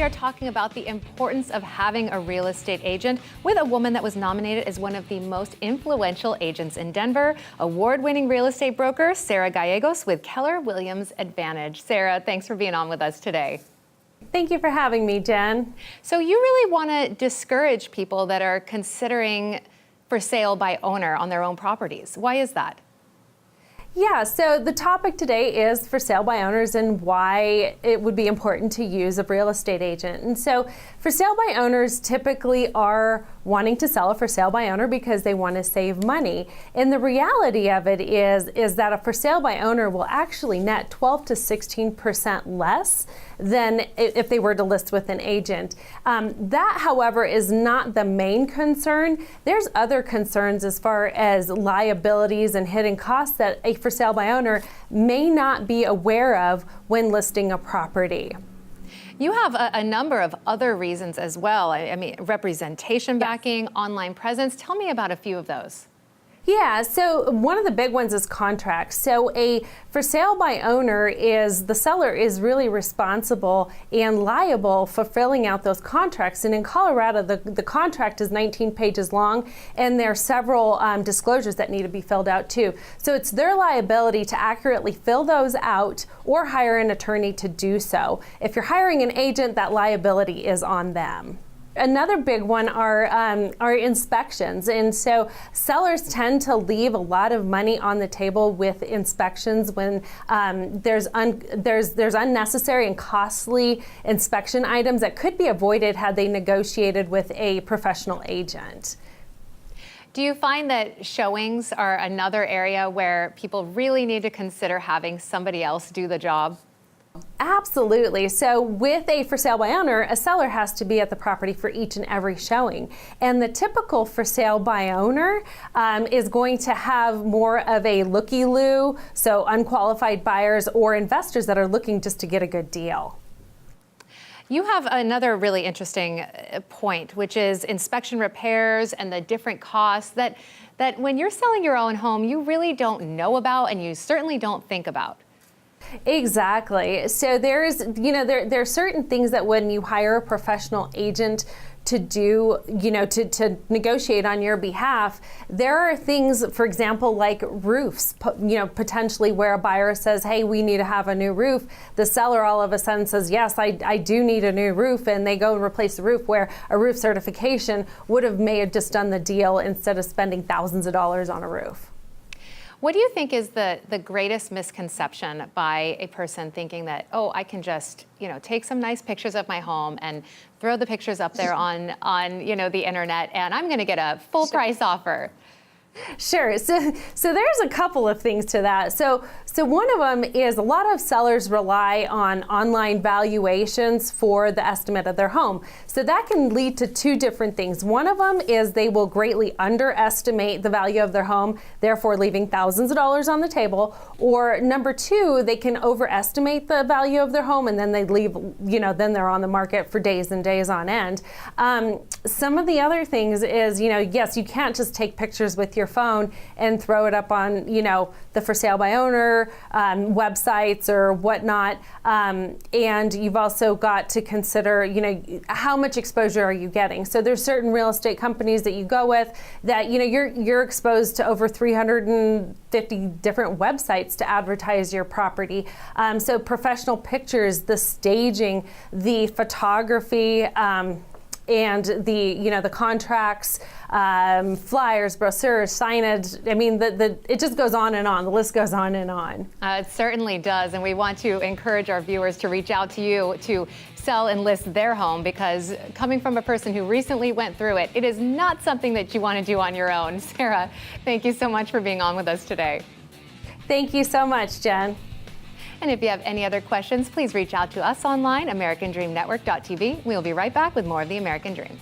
we are talking about the importance of having a real estate agent with a woman that was nominated as one of the most influential agents in Denver, award-winning real estate broker, Sarah Gallegos with Keller Williams Advantage. Sarah, thanks for being on with us today. Thank you for having me, Jen. So you really want to discourage people that are considering for sale by owner on their own properties. Why is that? Yeah, so the topic today is for sale by owners and why it would be important to use a real estate agent. And so for sale by owners typically are wanting to sell a for sale by owner because they want to save money. And the reality of it is that a for sale by owner will actually net 12 to 16% less than if they were to list with an agent. That, however, is not the main concern. There's other concerns as far as liabilities and hidden costs that a for sale by owner may not be aware of when listing a property. You have a number of other reasons as well. I mean, representation backing, online presence. Tell me about a few of those. Yeah, so one of the big ones is contracts. So a for sale by owner is the seller is really responsible and liable for filling out those contracts. And in Colorado, the contract is 19 pages long, and there are several disclosures that need to be filled out too. So it's their liability to accurately fill those out or hire an attorney to do so. If you're hiring an agent, that liability is on them. Another big one are inspections, and so sellers tend to leave a lot of money on the table with inspections when there's unnecessary and costly inspection items that could be avoided had they negotiated with a professional agent. Do you find that showings are another area where people really need to consider having somebody else do the job? Absolutely. So with a for sale by owner, a seller has to be at the property for each and every showing. And the typical for sale by owner is going to have more of a looky-loo, so unqualified buyers or investors that are looking just to get a good deal. You have another really interesting point, which is inspection repairs and the different costs that when you're selling your own home, you really don't know about and you certainly don't think about. Exactly. So there are certain things that when you hire a professional agent to do, to negotiate on your behalf, there are things, for example, like roofs, potentially where a buyer says, hey, we need to have a new roof. The seller all of a sudden says, yes, I do need a new roof. And they go and replace the roof where a roof certification may have just done the deal instead of spending thousands of dollars on a roof. What do you think is the greatest misconception by a person thinking that, oh, I can just, take some nice pictures of my home and throw the pictures up there on the internet and I'm going to get a full price offer? Sure. So there's a couple of things to that. So one of them is a lot of sellers rely on online valuations for the estimate of their home. So that can lead to two different things. One of them is they will greatly underestimate the value of their home, therefore leaving thousands of dollars on the table. Or number two, they can overestimate the value of their home and then they leave, then they're on the market for days and days on end. Some of the other things is, yes, you can't just take pictures with your phone and throw it up on, the for sale by owner websites or whatnot. And you've also got to consider, how much exposure are you getting? So there's certain real estate companies that you go with that, you're exposed to over 350 different websites to advertise your property. So professional pictures, the staging, the photography, and the contracts, flyers, brochures, signage. I mean, it just goes on and on. The list goes on and on. It certainly does, and we want to encourage our viewers to reach out to you to sell and list their home, because coming from a person who recently went through it, it is not something that you want to do on your own. Sarah, thank you so much for being on with us today. Thank you so much, Jen. And if you have any other questions, please reach out to us online, AmericanDreamNetwork.tv. We'll be right back with more of The American Dream.